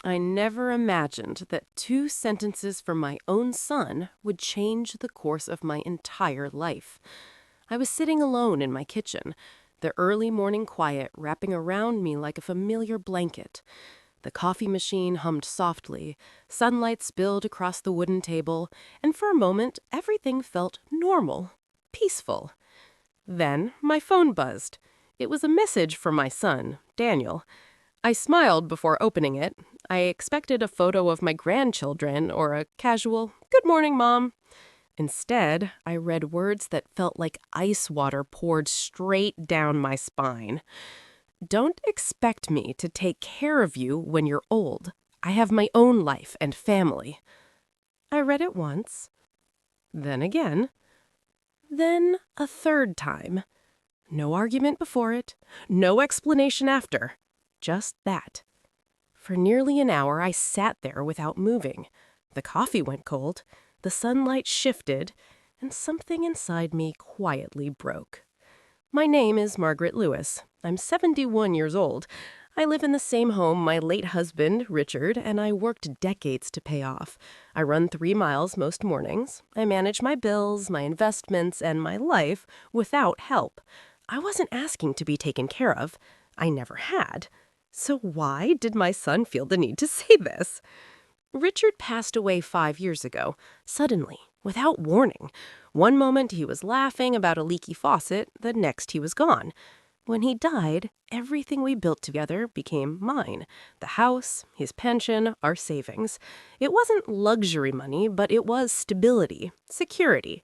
I never imagined that 2 sentences from my own son would change the course of my entire life. I was sitting alone in my kitchen, the early morning quiet wrapping around me like a familiar blanket. The coffee machine hummed softly, sunlight spilled across the wooden table, and for a moment everything felt normal, peaceful. Then my phone buzzed. It was a message from my son, Daniel. I smiled before opening it. I expected a photo of my grandchildren or a casual, "Good morning, Mom." Instead, I read words that felt like ice water poured straight down my spine. "Don't expect me to take care of you when you're old. I have my own life and family." I read it once, then again, then a third time. No argument before it, no explanation after. Just that. For nearly an hour, I sat there without moving. The coffee went cold, the sunlight shifted, and something inside me quietly broke. My name is Margaret Lewis. I'm 71 years old. I live in the same home my late husband, Richard, and I worked decades to pay off. I run 3 miles most mornings. I manage my bills, my investments, and my life without help. I wasn't asking to be taken care of. I never had. So why did my son feel the need to say this? Richard passed away 5 years ago, suddenly, without warning. One moment he was laughing about a leaky faucet, the next he was gone. When he died, everything we built together became mine. The house, his pension, our savings. It wasn't luxury money, but it was stability, security.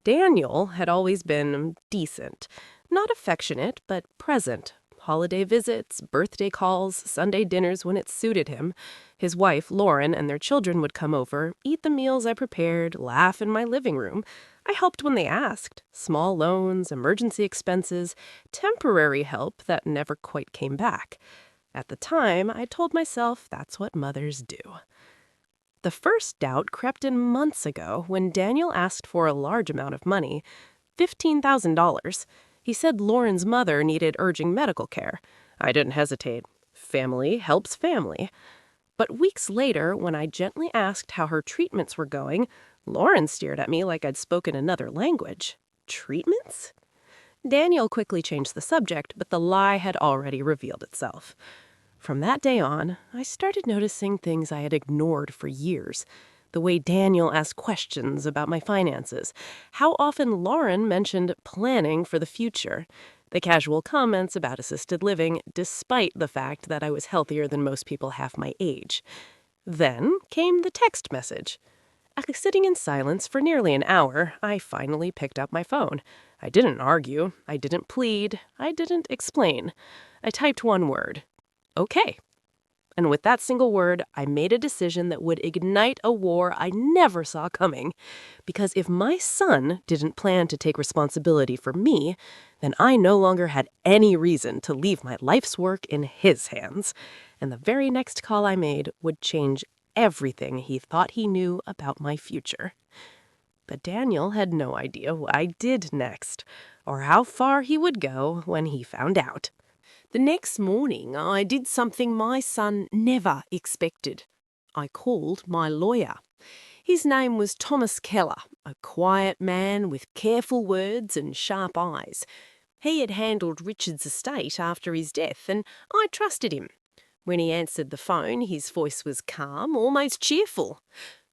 Daniel had always been decent. Not affectionate, but present. Holiday visits, birthday calls, Sunday dinners when it suited him. His wife, Lauren, and their children would come over, eat the meals I prepared, laugh in my living room. I helped when they asked. Small loans, emergency expenses, temporary help that never quite came back. At the time, I told myself that's what mothers do. The first doubt crept in months ago when Daniel asked for a large amount of money, $15,000. He said Lauren's mother needed urgent medical care. I didn't hesitate. Family helps family. But weeks later, when I gently asked how her treatments were going, Lauren stared at me like I'd spoken another language. Treatments? Daniel quickly changed the subject, but the lie had already revealed itself. From that day on, I started noticing things I had ignored for years. The way Daniel asked questions about my finances, how often Lauren mentioned planning for the future, the casual comments about assisted living, despite the fact that I was healthier than most people half my age. Then came the text message. After sitting in silence for nearly an hour, I finally picked up my phone. I didn't argue, I didn't plead, I didn't explain. I typed one word. Okay. And with that single word, I made a decision that would ignite a war I never saw coming. Because if my son didn't plan to take responsibility for me, then I no longer had any reason to leave my life's work in his hands. And the very next call I made would change everything he thought he knew about my future. But Daniel had no idea what I did next, or how far he would go when he found out. The next morning, I did something my son never expected. I called my lawyer. His name was Thomas Keller, a quiet man with careful words and sharp eyes. He had handled Richard's estate after his death, and I trusted him. When he answered the phone, his voice was calm, almost cheerful.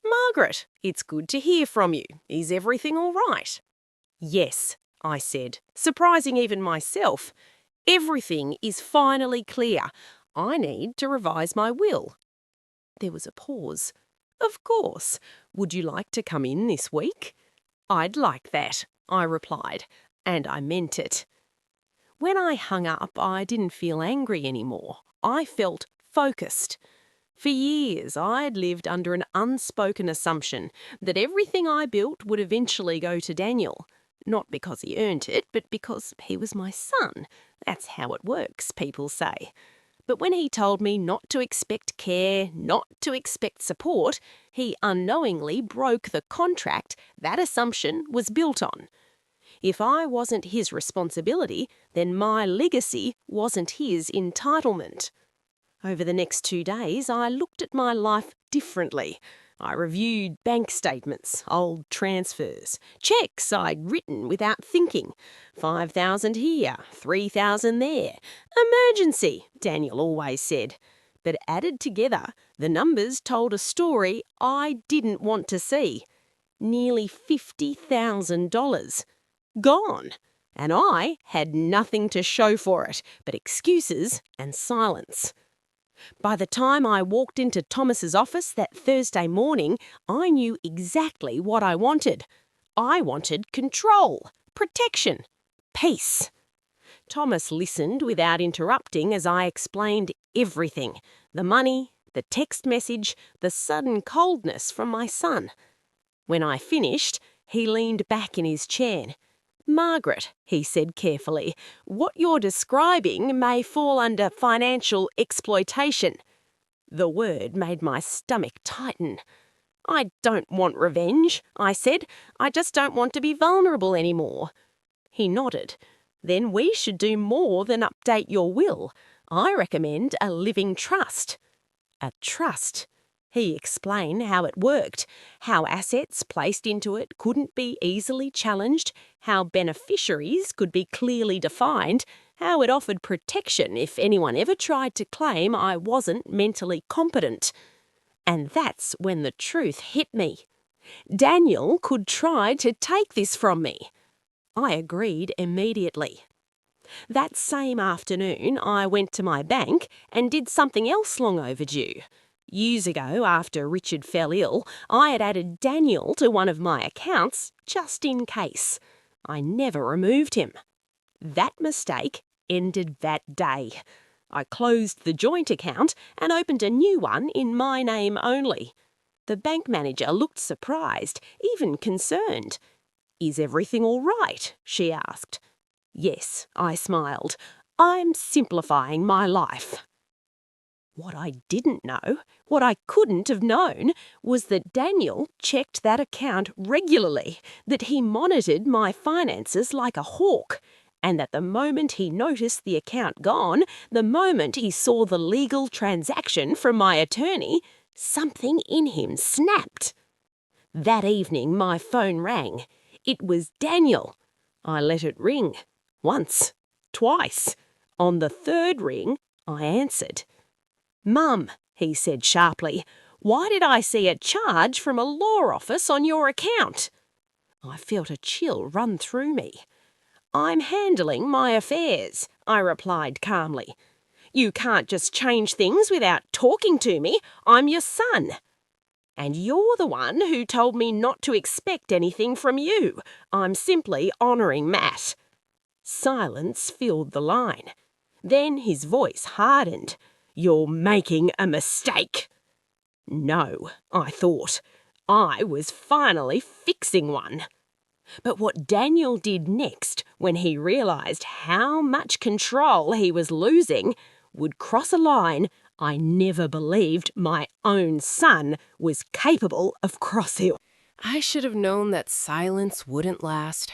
"Margaret, it's good to hear from you. Is everything all right?" "Yes," I said, surprising even myself. "Everything is finally clear. I need to revise my will." There was a pause. "Of course. Would you like to come in this week?" "I'd like that," I replied, and I meant it. When I hung up, I didn't feel angry anymore. I felt focused. For years, I'd lived under an unspoken assumption that everything I built would eventually go to Daniel. Not because he earned it, but because he was my son. That's how it works, people say. But when he told me not to expect care, not to expect support, he unknowingly broke the contract that assumption was built on. If I wasn't his responsibility, then my legacy wasn't his entitlement. Over the next 2 days, I looked at my life differently. I reviewed bank statements, old transfers, cheques I'd written without thinking. 5,000 here, 3,000 there. Emergency, Daniel always said. But added together, the numbers told a story I didn't want to see. Nearly $50,000. Gone. And I had nothing to show for it but excuses and silence. By the time I walked into Thomas's office that Thursday morning, I knew exactly what I wanted. I wanted control, protection, peace. Thomas listened without interrupting as I explained everything: the money, the text message, the sudden coldness from my son. When I finished, he leaned back in his chair. "Margaret," he said carefully, "what you're describing may fall under financial exploitation." The word made my stomach tighten. "I don't want revenge," I said. "I just don't want to be vulnerable anymore." He nodded. "Then we should do more than update your will. I recommend a living trust." A trust. He explained how it worked, how assets placed into it couldn't be easily challenged, how beneficiaries could be clearly defined, how it offered protection if anyone ever tried to claim I wasn't mentally competent. And that's when the truth hit me. Daniel could try to take this from me. I agreed immediately. That same afternoon, I went to my bank and did something else long overdue. Years ago, after Richard fell ill, I had added Daniel to one of my accounts just in case. I never removed him. That mistake ended that day. I closed the joint account and opened a new one in my name only. The bank manager looked surprised, even concerned. "Is everything all right?" she asked. "Yes," I smiled. "I'm simplifying my life." What I didn't know, what I couldn't have known, was that Daniel checked that account regularly, that he monitored my finances like a hawk, and that the moment he noticed the account gone, the moment he saw the legal transaction from my attorney, something in him snapped. That evening my phone rang. It was Daniel. I let it ring. Once. Twice. On the third ring, I answered. "Mum," he said sharply, "why did I see a charge from a law office on your account?" I felt a chill run through me. "I'm handling my affairs," I replied calmly. "You can't just change things without talking to me. I'm your son. And you're the one who told me not to expect anything from you. I'm simply honouring Matt." Silence filled the line. Then his voice hardened. "You're making a mistake." No, I thought. I was finally fixing one. But what Daniel did next, when he realised how much control he was losing, would cross a line I never believed my own son was capable of crossing. I should have known that silence wouldn't last.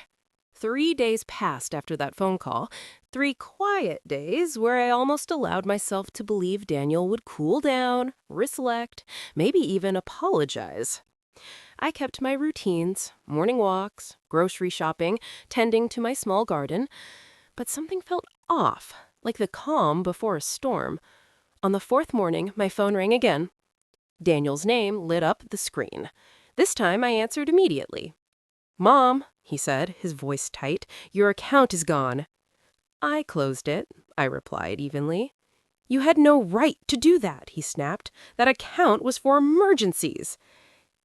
3 days passed after that phone call, 3 quiet days where I almost allowed myself to believe Daniel would cool down, reflect, maybe even apologize. I kept my routines, morning walks, grocery shopping, tending to my small garden, but something felt off, like the calm before a storm. On the 4th morning, my phone rang again. Daniel's name lit up the screen. This time I answered immediately. "Mom," he said, his voice tight, "your account is gone." "I closed it," I replied evenly. "You had no right to do that," he snapped. "That account was for emergencies."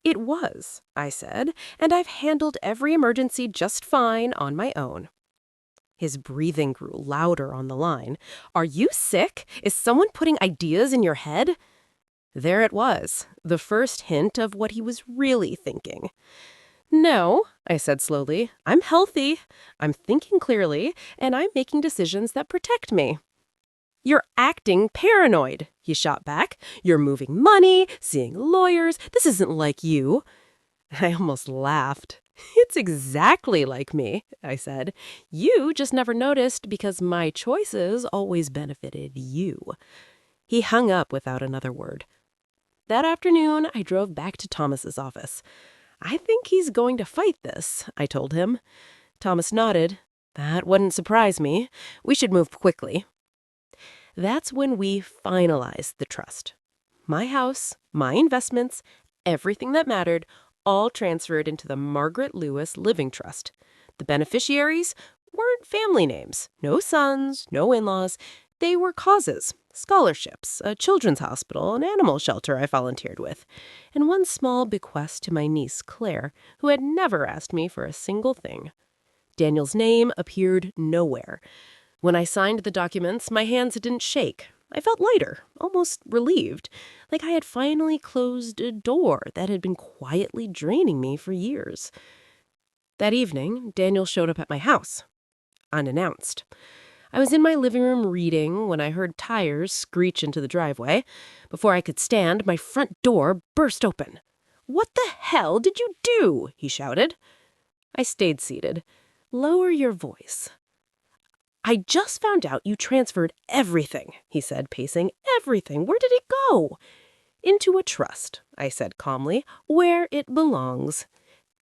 "It was," I said, "and I've handled every emergency just fine on my own." His breathing grew louder on the line. "Are you sick? Is someone putting ideas in your head?" There it was, the first hint of what he was really thinking. "No," I said slowly, "I'm healthy, I'm thinking clearly, and I'm making decisions that protect me." "You're acting paranoid," he shot back. "You're moving money, seeing lawyers. This isn't like you." I almost laughed. "It's exactly like me," I said. "You just never noticed because my choices always benefited you." He hung up without another word. That afternoon, I drove back to Thomas's office. "I think he's going to fight this," I told him. Thomas nodded. "That wouldn't surprise me. We should move quickly." That's when we finalized the trust. My house, my investments, everything that mattered, all transferred into the Margaret Lewis Living Trust. The beneficiaries weren't family names. No sons, no in-laws. They were causes, scholarships, a children's hospital, an animal shelter I volunteered with, and one small bequest to my niece Claire, who had never asked me for a single thing. Daniel's name appeared nowhere. When I signed the documents, my hands didn't shake. I felt lighter, almost relieved, like I had finally closed a door that had been quietly draining me for years. That evening, Daniel showed up at my house, unannounced. I was in my living room reading when I heard tires screech into the driveway. Before I could stand, my front door burst open. "What the hell did you do?" he shouted. I stayed seated. "Lower your voice." "I just found out you transferred everything," he said, pacing. "Everything. Where did it go?" "Into a trust," I said calmly, "where it belongs."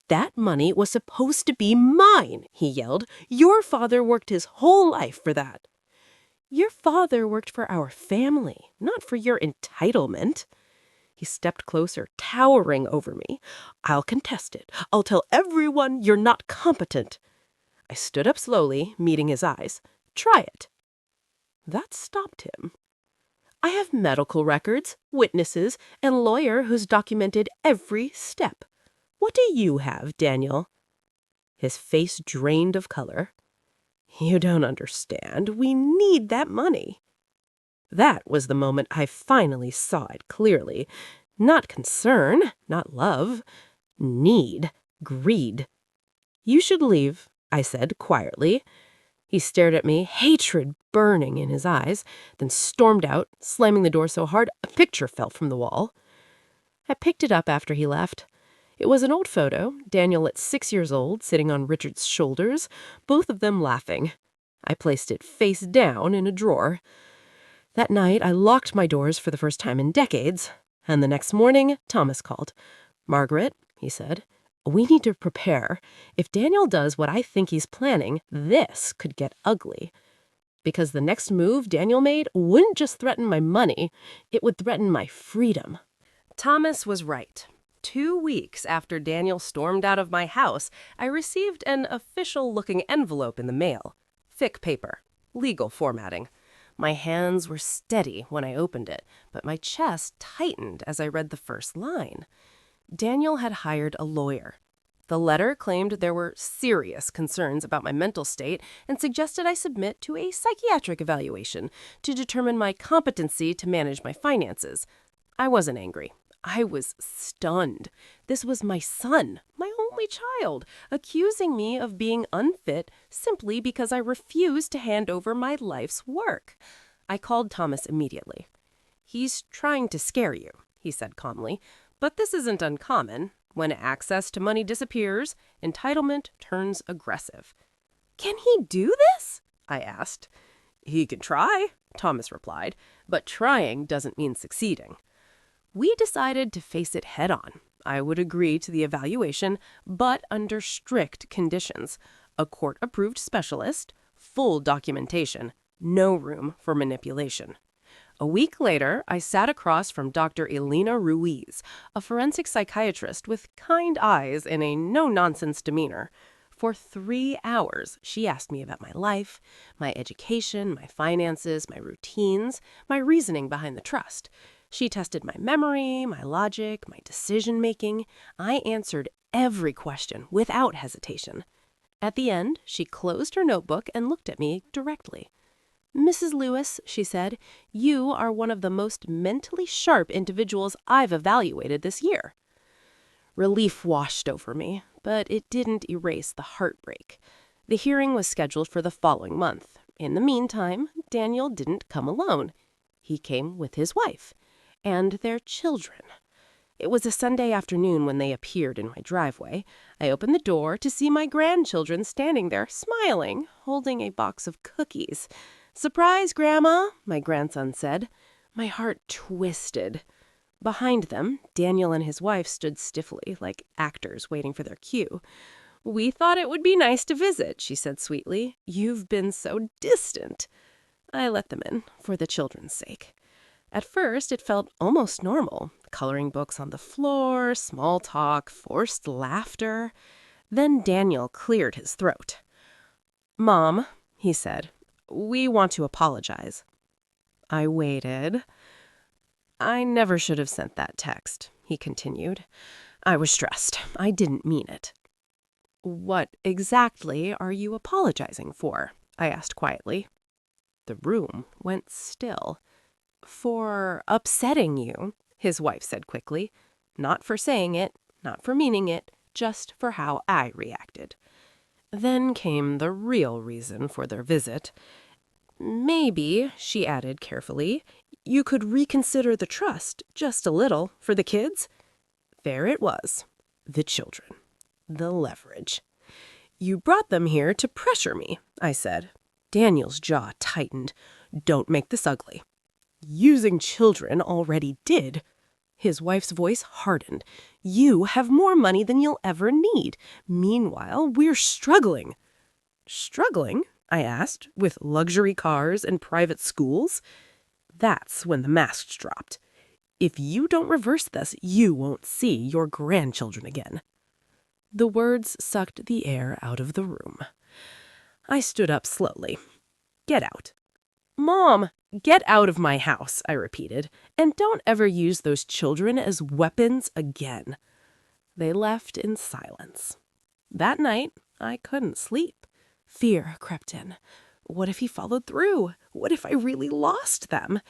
"That money was supposed to be mine," he yelled. "Your father worked his whole life for that." "Your father worked for our family, not for your entitlement." He stepped closer, towering over me. "I'll contest it. I'll tell everyone you're not competent." I stood up slowly, meeting his eyes. "Try it." That stopped him. "I have medical records, witnesses, and a lawyer who's documented every step. What do you have, Daniel?" His face drained of color. "You don't understand. We need that money." That was the moment I finally saw it clearly. Not concern, not love. Need, greed. "You should leave," I said quietly. He stared at me, hatred burning in his eyes, then stormed out, slamming the door so hard a picture fell from the wall. I picked it up after he left. It was an old photo, Daniel at 6 years old, sitting on Richard's shoulders, both of them laughing. I placed it face down in a drawer. That night, I locked my doors for the first time in decades, and the next morning, Thomas called. "Margaret," he said, "we need to prepare. If Daniel does what I think he's planning, this could get ugly." Because the next move Daniel made wouldn't just threaten my money, it would threaten my freedom. Thomas was right. 2 weeks after Daniel stormed out of my house, I received an official-looking envelope in the mail. Thick paper. Legal formatting. My hands were steady when I opened it, but my chest tightened as I read the first line. Daniel had hired a lawyer. The letter claimed there were serious concerns about my mental state and suggested I submit to a psychiatric evaluation to determine my competency to manage my finances. I wasn't angry. I was stunned. This was my son, my only child, accusing me of being unfit simply because I refused to hand over my life's work. I called Thomas immediately. "He's trying to scare you," he said calmly, "but this isn't uncommon. When access to money disappears, entitlement turns aggressive." "Can he do this?" I asked. "He can try," Thomas replied, "but trying doesn't mean succeeding." We decided to face it head on. I would agree to the evaluation, but under strict conditions. A court-approved specialist, full documentation, no room for manipulation. A week later, I sat across from Dr. Elena Ruiz, a forensic psychiatrist with kind eyes and a no-nonsense demeanor. For 3 hours, she asked me about my life, my education, my finances, my routines, my reasoning behind the trust. She tested my memory, my logic, my decision-making. I answered every question without hesitation. At the end, she closed her notebook and looked at me directly. "Mrs. Lewis," she said, "you are one of the most mentally sharp individuals I've evaluated this year." Relief washed over me, but it didn't erase the heartbreak. The hearing was scheduled for the following month. In the meantime, Daniel didn't come alone. He came with his wife and their children. It was a Sunday afternoon when they appeared in my driveway. I opened the door to see my grandchildren standing there, smiling, holding a box of cookies. "Surprise, Grandma," my grandson said. My heart twisted. Behind them, Daniel and his wife stood stiffly, like actors waiting for their cue. "We thought it would be nice to visit," she said sweetly. "You've been so distant." I let them in, for the children's sake. At first, it felt almost normal. Coloring books on the floor, small talk, forced laughter. Then Daniel cleared his throat. "Mom," he said, "we want to apologize." I waited. "I never should have sent that text," he continued. "I was stressed. I didn't mean it." "What exactly are you apologizing for?" I asked quietly. The room went still. "For upsetting you," his wife said quickly. "Not for saying it, not for meaning it, just for how I reacted." Then came the real reason for their visit. "Maybe," she added carefully, "you could reconsider the trust just a little for the kids." There it was. The children. The leverage. "You brought them here to pressure me," I said. Daniel's jaw tightened. "Don't make this ugly." "Using children already did." His wife's voice hardened. "You have more money than you'll ever need. Meanwhile, we're struggling." "Struggling?" I asked, "with luxury cars and private schools?" That's when the masks dropped. "If you don't reverse this, you won't see your grandchildren again." The words sucked the air out of the room. I stood up slowly. "Get out." "Mom, get out of my house," I repeated, "and don't ever use those children as weapons again." They left in silence. That night, I couldn't sleep. Fear crept in. What if he followed through? What if I really lost them?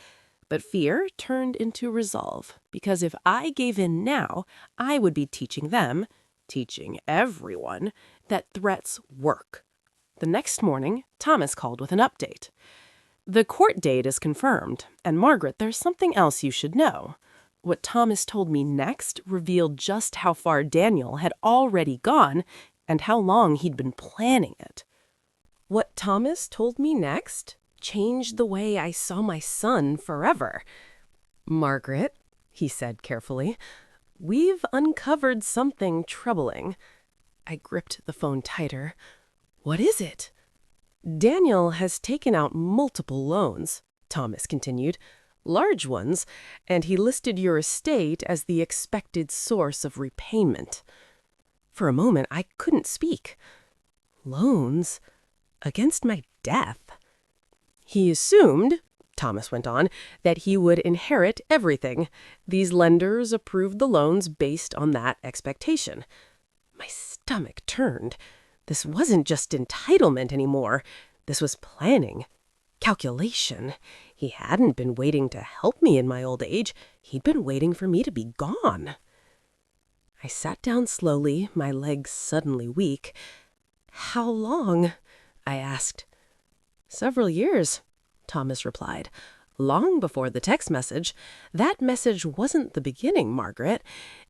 But fear turned into resolve, because if I gave in now, I would be teaching them, teaching everyone, that threats work. The next morning, Thomas called with an update. "The court date is confirmed, and Margaret, there's something else you should know." What Thomas told me next revealed just how far Daniel had already gone and how long he'd been planning it. What Thomas told me next changed the way I saw my son forever. "Margaret," he said carefully, "we've uncovered something troubling." I gripped the phone tighter. "What is it?" "Daniel has taken out multiple loans," Thomas continued, "large ones, and he listed your estate as the expected source of repayment." For a moment, I couldn't speak. Loans? Against my death? "He assumed," Thomas went on, "that he would inherit everything. These lenders approved the loans based on that expectation." My stomach turned. This wasn't just entitlement anymore. This was planning. Calculation. He hadn't been waiting to help me in my old age. He'd been waiting for me to be gone. I sat down slowly, my legs suddenly weak. "How long?" I asked. "Several years," Thomas replied. "Long before the text message. That message wasn't the beginning, Margaret.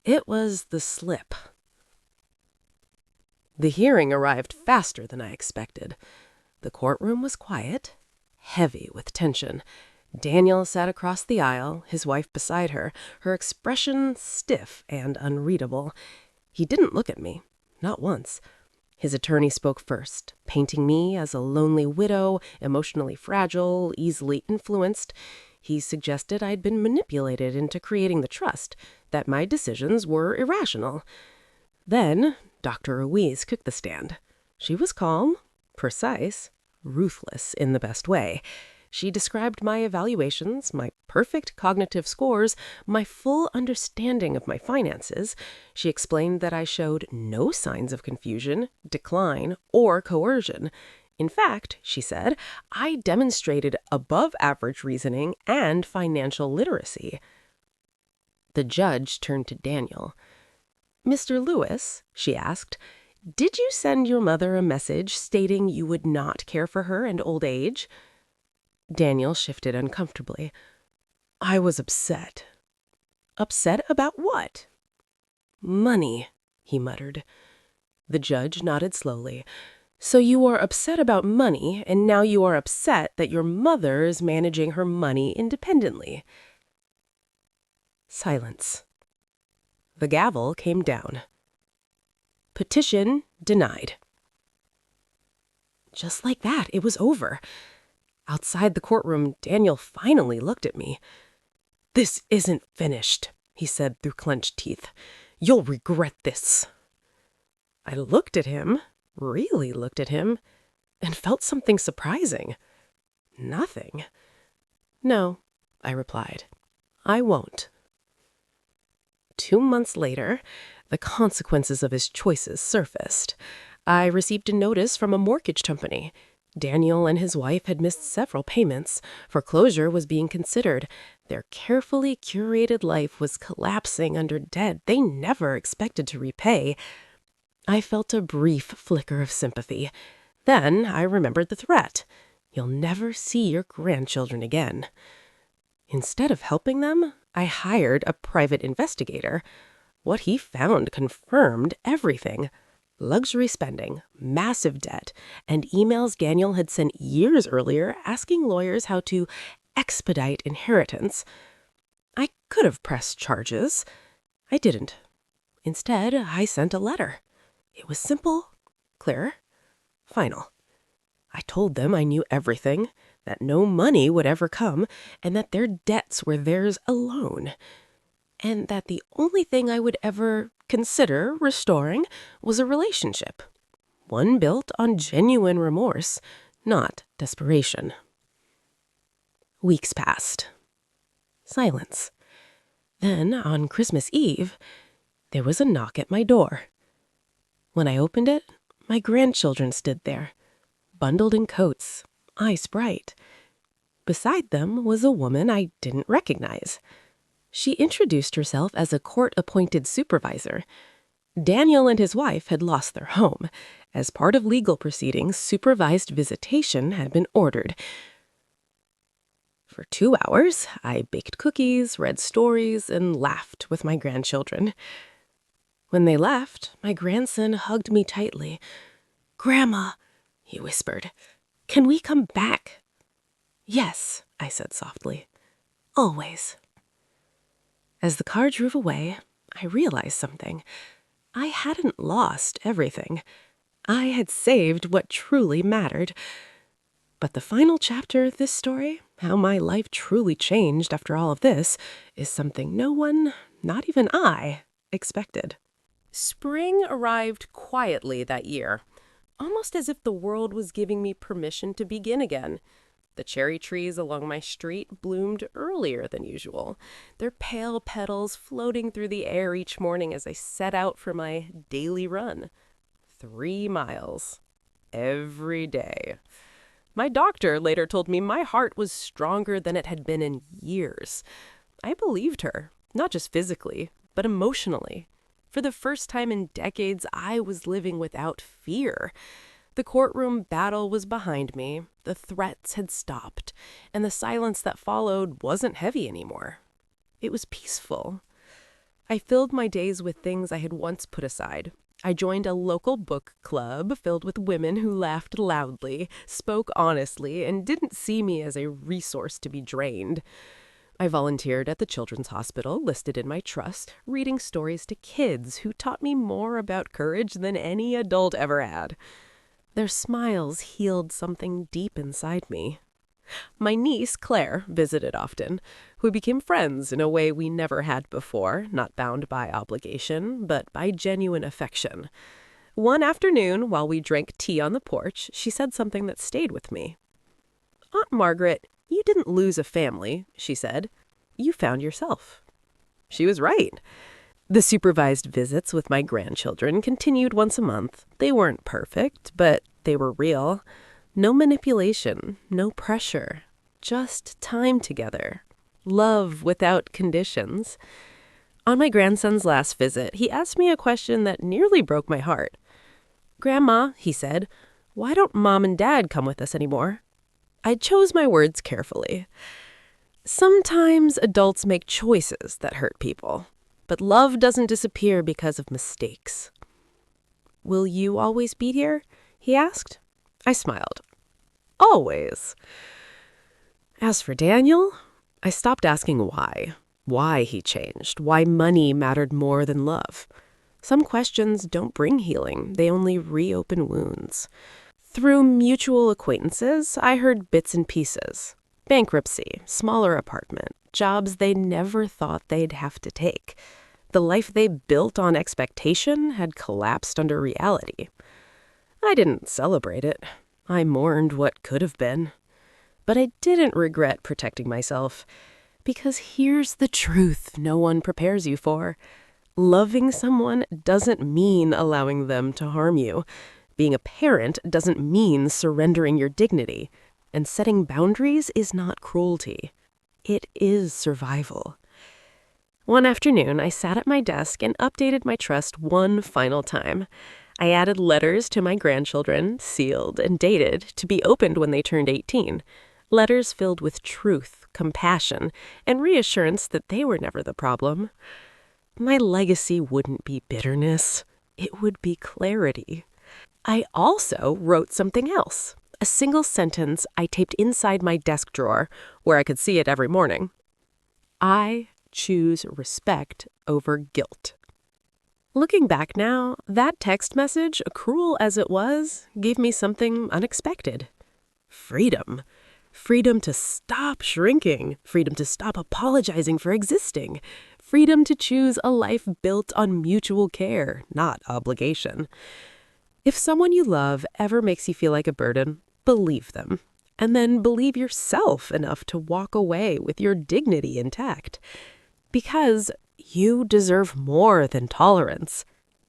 It was the slip." The hearing arrived faster than I expected. The courtroom was quiet, heavy with tension. Daniel sat across the aisle, his wife beside her, her expression stiff and unreadable. He didn't look at me, not once. His attorney spoke first, painting me as a lonely widow, emotionally fragile, easily influenced. He suggested I'd been manipulated into creating the trust, that my decisions were irrational. Then Dr. Ruiz took the stand. She was calm, precise, ruthless in the best way. She described my evaluations, my perfect cognitive scores, my full understanding of my finances. She explained that I showed no signs of confusion, decline, or coercion. In fact, she said, I demonstrated above-average reasoning and financial literacy. The judge turned to Daniel. "Mr. Lewis," she asked, "did you send your mother a message stating you would not care for her in old age?" Daniel shifted uncomfortably. "I was upset." "Upset about what?" "Money," he muttered. The judge nodded slowly. So you are upset about money, and now you are upset that your mother is managing her money independently. Silence. The gavel came down. Petition denied. Just like that, it was over. Outside the courtroom, Daniel finally looked at me. "This isn't finished," he said through clenched teeth. "You'll regret this." I looked at him, really looked at him, and felt something surprising. Nothing. "No," I replied. "I won't." 2 months later, the consequences of his choices surfaced. I received a notice from a mortgage company. Daniel and his wife had missed several payments. Foreclosure was being considered. Their carefully curated life was collapsing under debt they never expected to repay. I felt a brief flicker of sympathy. Then I remembered the threat. You'll never see your grandchildren again. Instead of helping them, I hired a private investigator. What he found confirmed everything. Luxury spending, massive debt, and emails Daniel had sent years earlier asking lawyers how to expedite inheritance. I could have pressed charges. I didn't. Instead, I sent a letter. It was simple, clear, final. I told them I knew everything, that no money would ever come, and that their debts were theirs alone, and that the only thing I would ever consider restoring was a relationship, one built on genuine remorse, not desperation. Weeks passed. Silence. Then, on Christmas Eve, there was a knock at my door. When I opened it, my grandchildren stood there, bundled in coats, eyes bright. Beside them was a woman I didn't recognize. She introduced herself as a court-appointed supervisor. Daniel and his wife had lost their home. As part of legal proceedings, supervised visitation had been ordered. For 2 hours, I baked cookies, read stories, and laughed with my grandchildren. When they left, my grandson hugged me tightly. "Grandma," he whispered, "can we come back?" "Yes," I said softly. "Always." As the car drove away, I realized something. I hadn't lost everything. I had saved what truly mattered. But the final chapter of this story, how my life truly changed after all of this, is something no one, not even I, expected. Spring arrived quietly that year, almost as if the world was giving me permission to begin again. The cherry trees along my street bloomed earlier than usual, their pale petals floating through the air each morning as I set out for my daily run. 3 miles. Every day. My doctor later told me my heart was stronger than it had been in years. I believed her, not just physically, but emotionally. For the first time in decades, I was living without fear. The courtroom battle was behind me, the threats had stopped, and the silence that followed wasn't heavy anymore. It was peaceful. I filled my days with things I had once put aside. I joined a local book club filled with women who laughed loudly, spoke honestly, and didn't see me as a resource to be drained. I volunteered at the Children's Hospital listed in my trust, reading stories to kids who taught me more about courage than any adult ever had. Their smiles healed something deep inside me. My niece, Claire, visited often. We became friends in a way we never had before, not bound by obligation, but by genuine affection. One afternoon, while we drank tea on the porch, she said something that stayed with me. "Aunt Margaret, you didn't lose a family," she said. "You found yourself." She was right. The supervised visits with my grandchildren continued once a month. They weren't perfect, but they were real. No manipulation, no pressure, just time together. Love without conditions. On my grandson's last visit, he asked me a question that nearly broke my heart. "Grandma," he said, "why don't Mom and Dad come with us anymore?" I chose my words carefully. Sometimes adults make choices that hurt people, but love doesn't disappear because of mistakes. "Will you always be here?" he asked. I smiled. Always. As for Daniel, I stopped asking why he changed, why money mattered more than love. Some questions don't bring healing, they only reopen wounds. Through mutual acquaintances, I heard bits and pieces. Bankruptcy, smaller apartment, jobs they never thought they'd have to take. The life they built on expectation had collapsed under reality. I didn't celebrate it. I mourned what could have been. But I didn't regret protecting myself. Because here's the truth no one prepares you for. Loving someone doesn't mean allowing them to harm you. Being a parent doesn't mean surrendering your dignity. And setting boundaries is not cruelty. It is survival. One afternoon, I sat at my desk and updated my trust one final time. I added letters to my grandchildren, sealed and dated, to be opened when they turned 18. Letters filled with truth, compassion, and reassurance that they were never the problem. My legacy wouldn't be bitterness. It would be clarity. I also wrote something else, a single sentence I taped inside my desk drawer where I could see it every morning. I choose respect over guilt. Looking back now, that text message, cruel as it was, gave me something unexpected. Freedom. Freedom to stop shrinking. Freedom to stop apologizing for existing. Freedom to choose a life built on mutual care, not obligation. If someone you love ever makes you feel like a burden, believe them. And then believe yourself enough to walk away with your dignity intact. Because you deserve more than tolerance.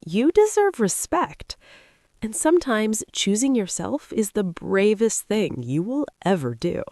You deserve respect. And sometimes choosing yourself is the bravest thing you will ever do.